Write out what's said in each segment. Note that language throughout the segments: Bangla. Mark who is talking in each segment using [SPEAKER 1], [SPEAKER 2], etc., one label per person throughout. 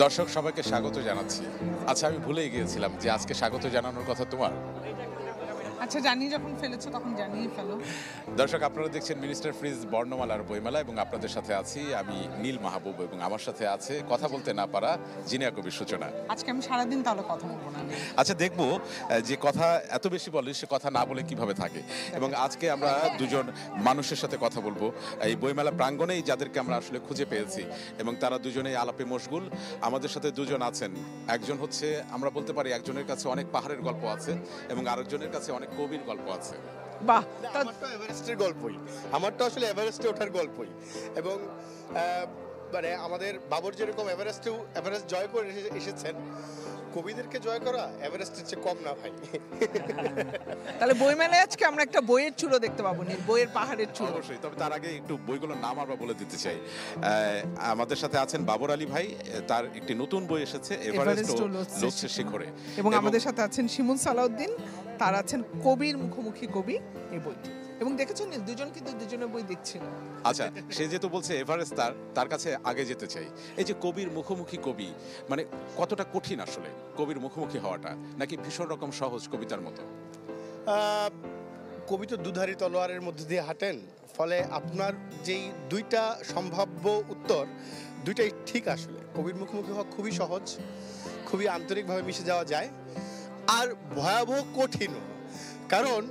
[SPEAKER 1] দর্শক সবাইকে স্বাগত জানাচ্ছি। আচ্ছা, আমি ভুলেই গিয়েছিলাম যে আজকে স্বাগত জানানোর কথা তোমার।
[SPEAKER 2] আচ্ছা, জানিয়ে যখন ফেলেছো তখন জানিয়ে ফেলো।
[SPEAKER 1] দর্শক, আপনারা দেখছেন মিনিস্টার ফ্রিজ বর্ণমালার বইমেলা এবং আপনাদের সাথে আছি আমি নীল মাহবুব এবং আমার সাথে আছে কথা বলতে না পারা জিনিয়া কবির সূচনা।
[SPEAKER 2] আজকে আমি সারাদিন তাহলে কথা বলবো না।
[SPEAKER 1] আচ্ছা, দেখবো যে কথা এত বেশি বলে সে কথা না বলে কিভাবে থাকে। এবং আজকে আমরা দুজন মানুষের সাথে কথা বলবো এই বইমেলা প্রাঙ্গণেই, যাদেরকে আমরা আসলে খুঁজে পেয়েছি এবং তারা দুজনেই আলাপে মশগুল। আমাদের সাথে দুজন আছেন। একজন হচ্ছে, আমরা বলতে পারি একজনের কাছে অনেক পাহাড়ের গল্প আছে এবং আরেকজনের কাছে অনেক কবির গল্প আছে।
[SPEAKER 2] বাহ,
[SPEAKER 3] আমারটা এভারেস্টের গল্পই, আমারটা আসলে এভারেস্টে ওঠার গল্পই। এবং মানে আমাদের বাবর যেরকম এভারেস্ট জয় করে এসেছেন, কবিদেরকে জয় করা এভারেস্টের চেয়ে কম না ভাই।
[SPEAKER 2] তাহলে বইমেলায় আজকে আমরা একটা বইয়ের চূড়ো দেখতে পাবো, নীল, বইয়ের পাহাড়ের চূড়ো।
[SPEAKER 1] অবশ্যই, তবে তার আগে একটু বইগুলোর নাম আমরা বলে দিতে চাই। আমাদের সাথে আছেন বাবর আলী ভাই, তার একটি নতুন বই এসেছে এভারেস্ট ও লোৎসে শিখরে।
[SPEAKER 2] এবং আমাদের সাথে আছেন শিমুল সালাউদ্দিন, তার আছেন কবির মুখোমুখি কবি এই বইটি। এবং দেখেছেন নীল, দুজন কিন্তু দুজনের বই দেখছিল।
[SPEAKER 1] আচ্ছা, সে যেহেতু বলছে এভারেস্ট, তার কাছে আগে যেতে চাই। এই যে কবির মুখোমুখি কবি, মানে কতটা কঠিন আসলে কবির মুখোমুখি হওয়াটা, নাকি ভীষণ রকম সহজ কবিতার মতো?
[SPEAKER 3] কবি তো দুধারী তলোয়ারের মধ্যে দিয়ে হাঁটেন, ফলে আপনার যেই দুইটা সম্ভাব্য উত্তর, দুইটাই ঠিক। আসলে কবির মুখোমুখি হওয়া খুবই সহজ, খুবই আন্তরিকভাবে মিশে যাওয়া যায়, আর ভয়াবহ কঠিনও। কারণ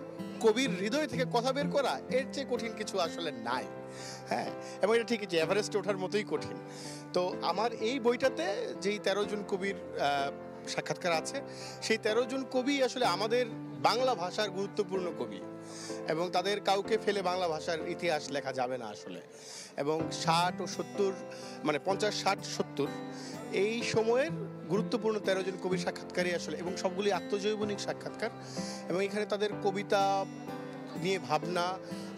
[SPEAKER 3] কবির হৃদয় থেকে কথা বের করা এর চেয়ে কঠিন কিছু আসলে নাই। হ্যাঁ, এবং এটা ঠিকই যে এভারেস্টে ওঠার মতোই কঠিন। তো আমার এই বইটাতে যেই 13 জন কবির সাক্ষাৎকার আছে, সেই 13 জন কবি আসলে আমাদের বাংলা ভাষার গুরুত্বপূর্ণ কবি, এবং তাদের কাউকে ফেলে বাংলা ভাষার ইতিহাস লেখা যাবে না আসলে। এবং 60 ও 70, মানে 50, 60, 70 এই সময়ের গুরুত্বপূর্ণ 13 জন কবির সাক্ষাৎকারই আসলে, এবং সবগুলি আত্মজৈবনিক সাক্ষাৎকার। এবং এখানে তাদের কবিতা নিয়ে ভাবনা,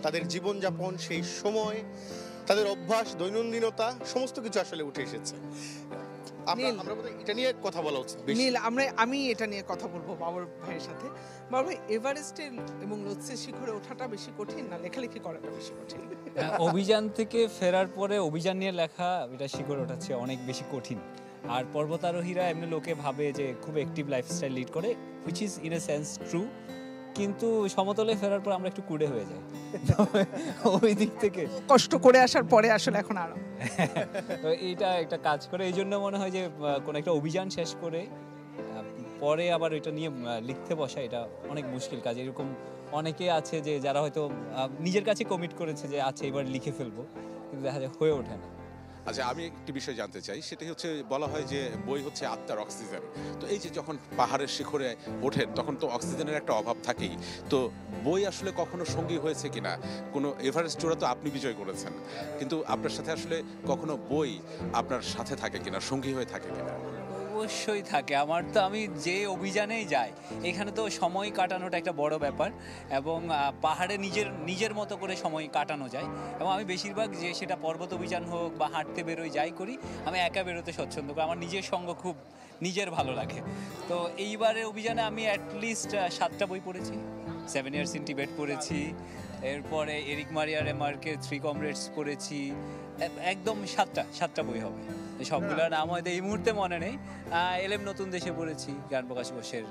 [SPEAKER 3] তাদের জীবনযাপন, সেই সময়, তাদের অভ্যাস, দৈনন্দিনতা, সমস্ত কিছু আসলে উঠে এসেছে। আমরা বোধহয় এটা নিয়ে কথা বলা উচিত।
[SPEAKER 2] নীল, আমি এটা নিয়ে কথা বলবো বাবর ভাইয়ের সাথে। বাবর ভাই, এভারেস্টে এবং লোৎসে শিখরে ওঠাটা বেশি কঠিন না লেখালেখি করাটা বেশি কঠিন?
[SPEAKER 4] অভিযান থেকে ফেরার পরে অভিযান নিয়ে লেখা, এটা শিখরে ওঠাচ্ছে অনেক বেশি কঠিন। আর পর্বতারোহীরা এমনি লোকে ভাবে যে খুব অ্যাক্টিভ লাইফস্টাইল লিড করে, which is in a sense true, কিন্তু সমতলে ফেরার পর আমরা একটু কুড়ে হয়ে যাই। ওই দিক থেকে
[SPEAKER 2] কষ্ট করে আসার পরে আসলে এখন আরাম।
[SPEAKER 4] তো এইটা একটা কাজ করে, এই জন্য মনে হয় যে কোনো একটা অভিযান শেষ করে পরে আবার এটা নিয়ে লিখতে বসা, এটা অনেক মুশকিল কাজ। এরকম অনেকে আছে যে যারা হয়তো নিজের কাছে কমিট করেছে যে আচ্ছা এবার লিখে ফেলবো, কিন্তু দেখা যায় হয়ে ওঠে না।
[SPEAKER 1] আচ্ছা, আমি একটি বিষয় জানতে চাই, সেটা হচ্ছে বলা হয় যে বই হচ্ছে আত্মার অক্সিজেন। তো এই যে যখন পাহাড়ের শিখরে ওঠেন তখন তো অক্সিজেনের একটা অভাব থাকেই। তো বই আসলে কখনো সঙ্গী হয়েছে কিনা? কোনো এভারেস্ট চূড়া তো আপনি বিজয় করেছেন, কিন্তু আপনার সাথে আসলে কখনো বই আপনার সাথে থাকে কিনা, সঙ্গী হয়ে থাকে কিনা?
[SPEAKER 4] অবশ্যই থাকে। আমি যে অভিযানেই যাই, এখানে তো সময় কাটানোটা একটা বড় ব্যাপার, এবং পাহাড়ে নিজের মতো করে সময় কাটানো যায়। এবং আমি বেশিরভাগ যে সেটা পর্বত অভিযান হোক বা হাঁটতে বেরোই, যাই করি, আমি একা বেরোতে স্বচ্ছন্দ করি। আমার নিজের সঙ্গ খুব ভালো লাগে। তো এইবারের অভিযানে আমি অ্যাটলিস্ট 7টা বই পড়েছি। 7 ইয়ার্স ইন টিবেট পড়েছি, এরপরে এরিক মারিয়া রেমার্কের 3 কমরেডস পড়েছি। একদম 7টা বই হবে। সবগুলোর নাম হয়তো এই মুহূর্তে মনে নেই। এলএম নতুন দেশে পড়েছি, জ্ঞান প্রকাশ ঘোষের।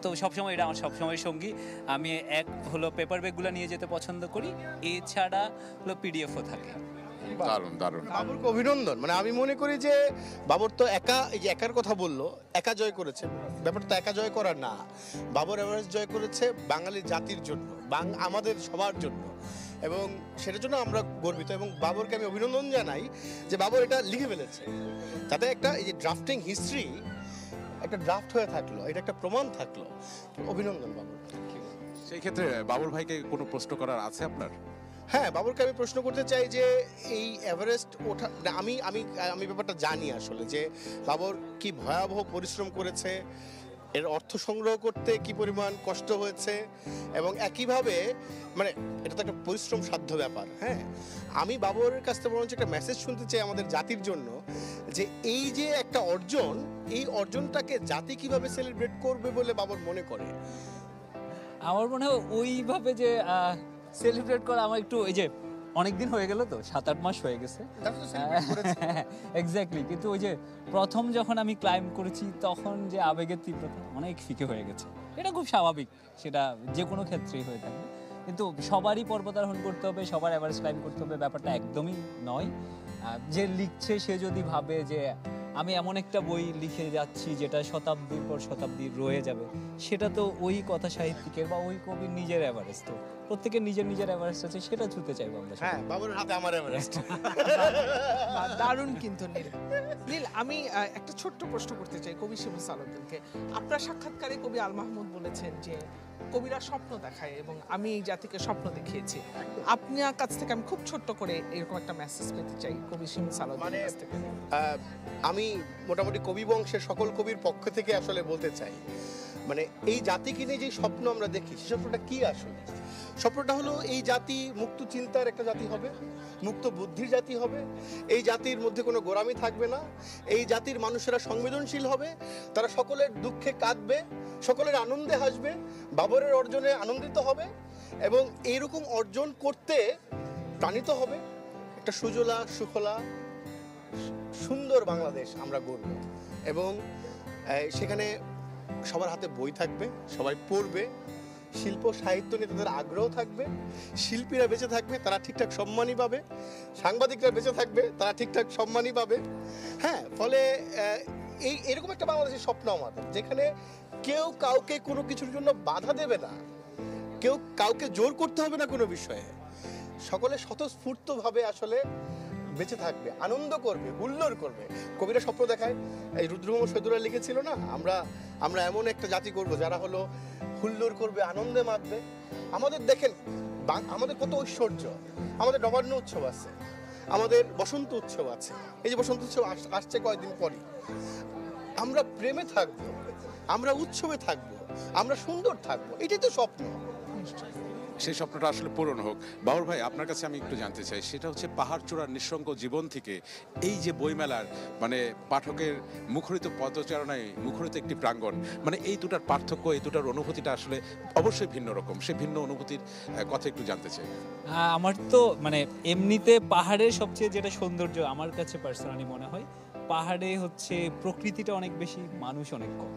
[SPEAKER 4] তো সবসময় এটা আমার সবসময় সঙ্গী। আমি হলো পেপার ব্যাগগুলো নিয়ে যেতে পছন্দ করি, এছাড়া হলো পিডিএফও থাকে।
[SPEAKER 1] দারুণ দারুণ।
[SPEAKER 3] বাবরকে অভিনন্দন। মানে আমি মনে করি যে বাবর তো এই যে একার কথা বললো, একা জয় করেছে। ব্যাপারটা একা জয় করার না, বাবর এভারেস্ট জয় করেছে বাঙালি জাতির জন্য, আমাদের সবার জন্য, এবং সেটার জন্য আমরা গর্বিত। এবং বাবরকে আমি অভিনন্দন জানাই যে বাবর এটা লিখে ফেলেছে, যাতে একটা এই যে ড্রাফটিং হিস্ট্রি একটা ড্রাফট হয়ে থাকলো, এটা একটা প্রমাণ থাকলো। অভিনন্দন বাবর।
[SPEAKER 1] সেই ক্ষেত্রে বাবুল ভাইকে কোনো প্রশ্ন করার আছে আপনার?
[SPEAKER 3] হ্যাঁ, বাবরকে আমি প্রশ্ন করতে চাই যে এই এভারেস্ট ওঠা, আমি আমি আমি ব্যাপারটা জানি আসলে যে বাবর কি ভয়াবহ পরিশ্রম করেছে, এর অর্থ সংগ্রহ করতে কি পরিমাণ কষ্ট হয়েছে, এবং একইভাবে মানে এটা তো একটা পরিশ্রম সাধ্য ব্যাপার। হ্যাঁ, আমি বাবরের কাছ থেকে বরঞ্চ একটা মেসেজ শুনতে চাই আমাদের জাতির জন্য, যে এই যে একটা অর্জন, এই অর্জনটাকে জাতি কিভাবে সেলিব্রেট করবে বলে বাবর মনে করে।
[SPEAKER 4] আমার মনে হয় ওইভাবে যে সেলিব্রেট করা, আমার একটু এই যে অনেকদিন হয়ে গেল তো, 7-8 মাস হয়ে গেছে। এক্স্যাক্টলি, কিন্তু ওই যে প্রথম যখন আমি ক্লাইম্ব করেছি তখন যে আবেগের তীব্রতা অনেক ফিকে হয়ে গেছে। এটা খুব স্বাভাবিক, সেটা যে কোনো ক্ষেত্রেই হয়ে থাকে। কিন্তু সবারই পর্বতারোহণ করতে হবে, সবার এভারেস্ট ক্লাইম্ব করতে হবে, ব্যাপারটা একদমই নয়। যে লিখছে সে যদি ভাবে যে আমি এমন একটা বই লিখে যাচ্ছি যেটা শতাব্দীর পর শতাব্দী রয়ে যাবে, সেটা তো ওই কথা সাহিত্যিকের বা ওই কবির নিজের এভারেস্ট। তো প্রত্যেকের নিজের নিজের এভারেস্ট আছে, সেটা ছুঁতে চাইবো আমরা সবাই।
[SPEAKER 3] হ্যাঁ, বাবুর হাতে আমার এভারেস্ট।
[SPEAKER 2] দারুণ কিন্তু নীল। নীল, আমি একটা ছোট্ট প্রশ্ন করতে চাই কবি শিমুল সালাউদ্দিনকে। আপনার সাক্ষাৎকারে কবি আল মাহমুদ বলেছেন যে কবিরা স্বপ্ন দেখায় এবং আমি এই জাতিকে স্বপ্ন দেখিয়েছি। আপনার কাছ থেকে আমি খুব ছোট্ট করে এরকম একটা মেসেজ পেতে চাই কবি শিমুল সালাউদ্দিনের কাছ থেকে।
[SPEAKER 3] আমি মোটামুটি কবি বংশের সকল কবির পক্ষ থেকে আসলে বলতে চাই, মানে এই জাতিকে নিয়ে যে স্বপ্ন আমরা দেখি, সে স্বপ্নটা কি আসলে? স্বপ্নটা হলো এই জাতি মুক্ত চিন্তার একটা জাতি হবে, মুক্ত বুদ্ধির জাতি হবে, এই জাতির মধ্যে কোনো গোঁড়ামি থাকবে না, এই জাতির মানুষেরা সংবেদনশীল হবে, তারা সকলের দুঃখে কাঁদবে, সকলের আনন্দে হাসবে, বাবরের অর্জনে আনন্দিত হবে এবং এইরকম অর্জন করতে প্রাণিত হবে। একটা সুজলা সুফলা সুন্দর বাংলাদেশ আমরা গড়ব এবং সেখানে সবার হাতে বই থাকবে, সবাই পড়বে, শিল্প সাহিত্য নিয়ে তাদের আগ্রহ থাকবে, শিল্পীরা বেঁচে থাকবে, তারা ঠিকঠাক সম্মানই পাবে, সাংবাদিকরা বেঁচে থাকবে, তারা ঠিকঠাক সম্মানই পাবে। হ্যাঁ, ফলে এরকম একটা বাংলাদেশের স্বপ্ন আমাদের, যেখানে কেউ কাউকে কোনো কিছুর জন্য বাধা দেবে না, কেউ কাউকে জোর করতে হবে না কোনো বিষয়ে, সকলে স্বতঃস্ফূর্তভাবে আসলে বেঁচে থাকবে, আনন্দ করবে, হুল্লোড় করবে। কবিরা স্বপ্ন দেখায়, এই রুদ্রমোহন সৈয়দুল্লাহ লিখেছিল না, আমরা এমন একটা জাতি করব যারা হলো হুল্লোড় করবে, আনন্দে মাতবে। আমাদের দেখেন আমাদের কত ঐশ্বর্য, আমাদের নবান্ন উৎসব আছে, আমাদের বসন্ত উৎসব আছে। এই যে বসন্ত উৎসব আসছে কয়েকদিন পরই, আমরা প্রেমে থাকবো, আমরা উৎসবে থাকবো, আমরা সুন্দর থাকবো, এটাই তো স্বপ্ন।
[SPEAKER 1] সেই স্বপ্নটা আসলে পূরণ হোক। বাবর ভাই, আপনার কাছে আমি একটু জানতে চাই, সেটা হচ্ছে পাহাড় চূড়ার নিঃসঙ্গ জীবন থেকে এই যে বইমেলার মানে পাঠকের মুখরিত পদচারণায় মুখরিত একটি প্রাঙ্গণ, মানে এই দুটার পার্থক্য, এই দুটার অনুভূতিটা আসলে অবশ্যই ভিন্ন রকম। সেই ভিন্ন অনুভূতির কথা একটু জানতে চাই।
[SPEAKER 4] আমার তো মানে এমনিতে পাহাড়ের সবচেয়ে যেটা সৌন্দর্য আমার কাছে পার্সোনালি মনে হয়, পাহাড়ে হচ্ছে প্রকৃতিটা অনেক বেশি, মানুষ অনেক কম।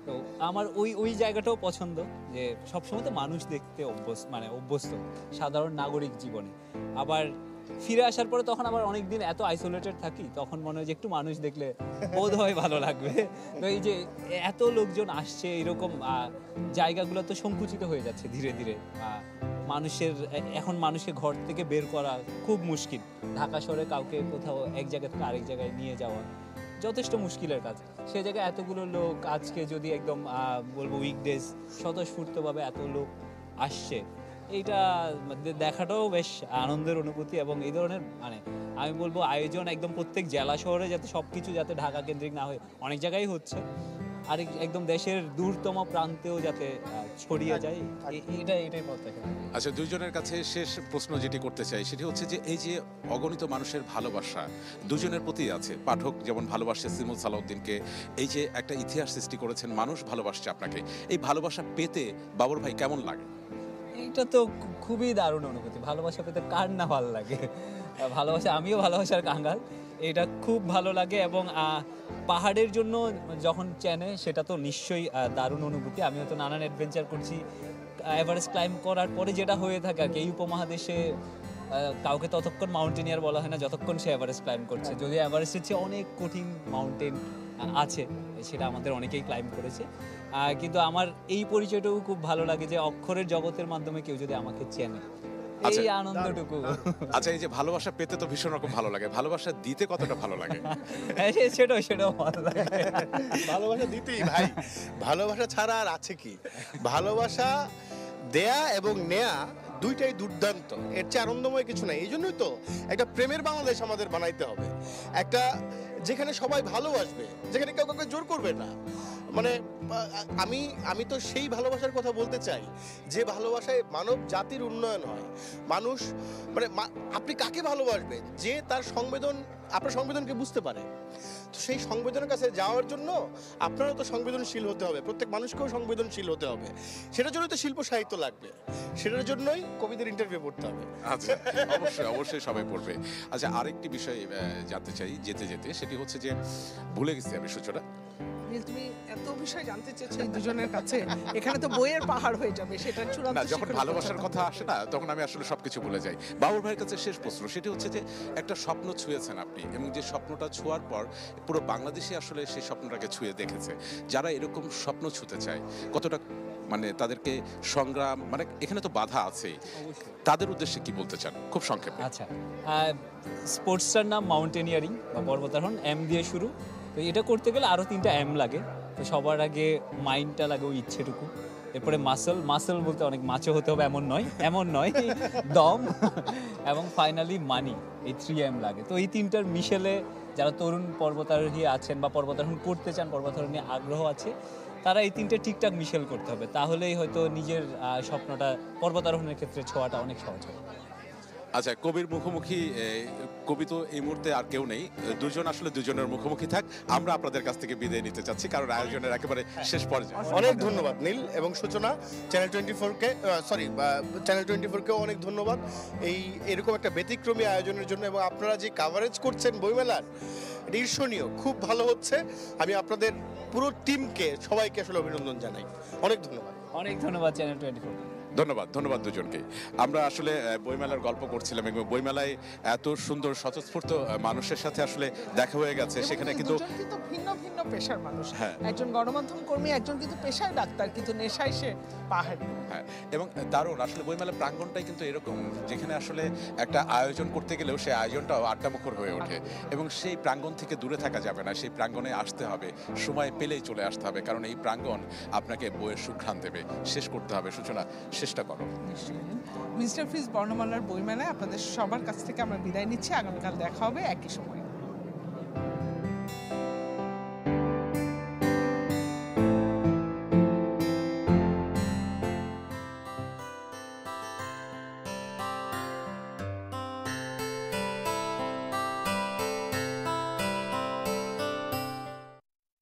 [SPEAKER 4] তো আমার ওই জায়গাটাও পছন্দ, যে সবসময় তো মানুষ দেখতে অভ্যস্ত সাধারণ নাগরিক জীবনে। আবার ফিরে আসার পরে তখন আবার অনেকদিন এত আইসোলেটেড থাকি, তখন মনে হয় যে একটু মানুষ দেখলে বোধ হয় ভালো লাগবে। তো এই যে এত লোকজন আসছে, এরকম জায়গাগুলো তো সংকুচিত হয়ে যাচ্ছে ধীরে ধীরে। এখন মানুষকে ঘর থেকে বের করা খুব মুশকিল। ঢাকা শহরে কাউকে কোথাও এক জায়গা থেকে আরেক জায়গায় নিয়ে যাওয়া যথেষ্ট মুশকিলের কাজ। সে জায়গায় এতগুলো লোক আজকে যদি একদম বলবো উইকডেজ স্বতঃস্ফূর্তভাবে এত লোক আসছে, এইটা দেখাটাও বেশ আনন্দের অনুভূতি। এবং এই ধরনের মানে আমি বলবো আয়োজন একদম প্রত্যেক জেলা শহরে, যাতে সবকিছু যাতে ঢাকা কেন্দ্রিক না হয়ে অনেক জায়গায় হচ্ছে, আর একদম দেশের দূরতম প্রান্তেও যাতে ছড়িয়ে যায়, এটাই পথ দেখা।
[SPEAKER 1] আচ্ছা, দুইজনের কাছে শেষ প্রশ্ন যেটি করতে চাই সেটি হচ্ছে যে এই যে অগণিত মানুষের ভালোবাসা দুজনের প্রতি আছে, পাঠক যেমন ভালোবাসে শিমুল সালাউদ্দিনকে, এই যে একটা ইতিহাস সৃষ্টি করেছেন, মানুষ ভালোবাসছে আপনাকে, এই ভালোবাসা পেতে বাবর ভাই কেমন লাগে?
[SPEAKER 4] এটা তো খুবই দারুণ অনুভূতি। ভালোবাসা পেতে কার না ভালো লাগে? ভালোবাসা, আমিও ভালোবাসার কাঙ্গাল, এটা খুব ভালো লাগে। এবং পাহাড়ের জন্য যখন চেনে, সেটা তো নিশ্চয়ই দারুণ অনুভূতি। আমিও তো নানান অ্যাডভেঞ্চার করছি, এভারেস্ট ক্লাইম্ব করার পরে যেটা হয়ে থাকে আর কি, এই উপমহাদেশে কাউকে ততক্ষণ মাউন্টেনিয়ার বলা হয় না যতক্ষণ সে এভারেস্ট ক্লাইম্ব করছে। যদি এভারেস্টের চেয়ে অনেক কঠিন মাউন্টেন আছে, সেটা আমাদের অনেকেই ক্লাইম্ব করেছে। কিন্তু আমার এই পরিচয়টুকু খুব ভালো লাগে যে অক্ষরের জগতের মাধ্যমে কেউ যদি আমাকে চেনে, এই আনন্দটুকু।
[SPEAKER 1] আচ্ছা, এই যে ভালোবাসা পেতে তো ভীষণ রকম ভালো লাগে, ভালোবাসা দিতে কতটা ভালো লাগে?
[SPEAKER 4] সেটাও ভালো লাগে।
[SPEAKER 3] ভালোবাসা দিতেই ভাই, ভালোবাসা ছাড়া আর আছে কি? ভালোবাসা দেয়া এবং নেয়া দুইটাই দুর্দান্ত, এর চেয়ে আনন্দময় কিছু নাই। এই জন্যই তো একটা প্রেমের বাংলাদেশ আমাদের বানাইতে হবে, একটা যেখানে সবাই ভালোবাসবে, যেখানে কেউ কাউকে জোর করবে না। মানে আমি তো সেই ভালোবাসার কথা বলতে চাই যে ভালোবাসায় মানব জাতির উন্নয়ন হয়। মানুষ মানে আপনি কাকে ভালোবাসবেন? যে তার সংবেদন আপনার সংবেদনকে বুঝতে পারে। তো সেই সংবেদনের কাছে যাওয়ার জন্য আপনারও তো সংবেদনশীল হতে হবে, প্রত্যেক মানুষকেও সংবেদনশীল হতে হবে। সেটার জন্যই তো শিল্প সাহিত্য লাগবে, সেটার জন্যই কবিদের ইন্টারভিউ পড়তে হবে।
[SPEAKER 1] আচ্ছা, অবশ্যই অবশ্যই সবাই পড়বে। আচ্ছা, আরেকটি বিষয় জানতে চাই যেতে যেতে, সেটি হচ্ছে যে ভুলে গেছি আমি সূচনা।
[SPEAKER 2] নীল, তুমি এত বিষয় জানতে চেয়েছো এই দুজনের কাছে, এখানে তো বইয়ের পাহাড় হয়ে যাবে, সেটা চূড়ান্ত
[SPEAKER 1] না, যখন
[SPEAKER 2] শিখরে
[SPEAKER 1] ভালোবাসার
[SPEAKER 2] পৌঁছাতে
[SPEAKER 1] কথা আসে না, তখন আমি আসলে সবকিছু ভুলে যাই। বাবুল ভাইয়ের কাছে শেষ প্রশ্ন, সেটি হচ্ছে যে একটা স্বপ্ন ছুঁয়েছেন আপনি, এবং যে স্বপ্নটা ছোঁয়ার পর পুরো বাংলাদেশে আসলে সেই স্বপ্নটাকে ছুঁয়ে দেখেছে। যারা এরকম স্বপ্ন ছুঁতে চায়, কতটা মানে তাদেরকে সংগ্রাম, মানে এখানে তো বাধা আছেই, তাদের উদ্দেশ্যে কি বলতে চান খুব সংক্ষেপে?
[SPEAKER 4] আচ্ছা, স্পোর্টসটার নাম মাউন্টেনিয়ারিং বা পর্বতারোহণ, এম দিয়ে শুরু। তো এটা করতে গেলে আরও 3টা এম লাগে। তো সবার আগে মাইন্ডটা লাগে, ওই ইচ্ছেটুকু। এরপরে মাসল বলতে অনেক মাচো হতে হবে এমন নয় দম, এবং ফাইনালি মানি। এই 3M লাগে। তো এই 3টার মিশেলে যারা তরুণ পর্বতারোহী আছেন বা পর্বতারোহণ করতে চান, পর্বতারোহণ নিয়ে আগ্রহ আছে, তারা এই 3টে ঠিকঠাক মিশেল করতে হবে। তাহলেই হয়তো নিজের স্বপ্নটা পর্বতারোহণের ক্ষেত্রে ছোঁয়াটা অনেক সহজ হবে।
[SPEAKER 1] আচ্ছা, কবির মুখোমুখি কবি তো এই মুহূর্তে আর কেউ নেই, দুজন আসলে দুজনের মুখোমুখি থাক। আমরা আপনাদের কাছ থেকে বিদায় নিতে চাচ্ছি, কারণ আয়োজনের একেবারে শেষ পর্যায়ে।
[SPEAKER 3] অনেক ধন্যবাদ নীল এবং সূচনা, চ্যানেল 24কে চ্যানেল 24কেও অনেক ধন্যবাদ এই এরকম একটা ব্যতিক্রমী আয়োজনের জন্য, এবং আপনারা যে কাভারেজ করছেন বইমেলার, এটা ঈর্ষণীয়, খুব ভালো হচ্ছে। আমি আপনাদের পুরো টিমকে, সবাইকে আসলে অভিনন্দন জানাই। অনেক ধন্যবাদ।
[SPEAKER 4] অনেক ধন্যবাদ চ্যানেল 24।
[SPEAKER 1] ধন্যবাদ দুজনকে। আমরা আসলে বইমেলার গল্প করছিলাম, এবং বইমেলায় এত সুন্দর স্বতঃস্ফূর্ত মানুষের সাথে আসলে দেখা হয়ে গেছে।
[SPEAKER 2] এবং
[SPEAKER 1] সেখানে
[SPEAKER 2] এই
[SPEAKER 1] কিন্তু
[SPEAKER 2] দুজন কিন্তু ভিন্ন ভিন্ন পেশার মানুষ।
[SPEAKER 1] হ্যাঁ।
[SPEAKER 2] একজন গণমাধ্যম কর্মী, একজন কিন্তু পেশায় ডাক্তার, কিন্তু নেশায় সে পাহাড়ি।
[SPEAKER 1] হ্যাঁ, এবং দারুণ আসলে বইমেলা প্রাঙ্গণটাই কিন্তু এরকম, যেখানে আসলে একটা আয়োজন করতে গেলেও সেই আয়োজনটাও আড্ডামুখর হয়ে ওঠে, এবং সেই প্রাঙ্গণ থেকে দূরে থাকা যাবে না, সেই প্রাঙ্গণে আসতে হবে, সময় পেলেই চলে আসতে হবে, কারণ এই প্রাঙ্গণ আপনাকে বইয়ের সুঘ্রাণ দেবে। শেষ করতে হবে, সূচনা চেষ্টা করো।
[SPEAKER 2] মিস্টার ফিজ বর্ণমালার বইমেলায় আপনাদের সবার কাছ থেকে আমরা বিদায় নিচ্ছি। আগামীকাল দেখা হবে একই সময়।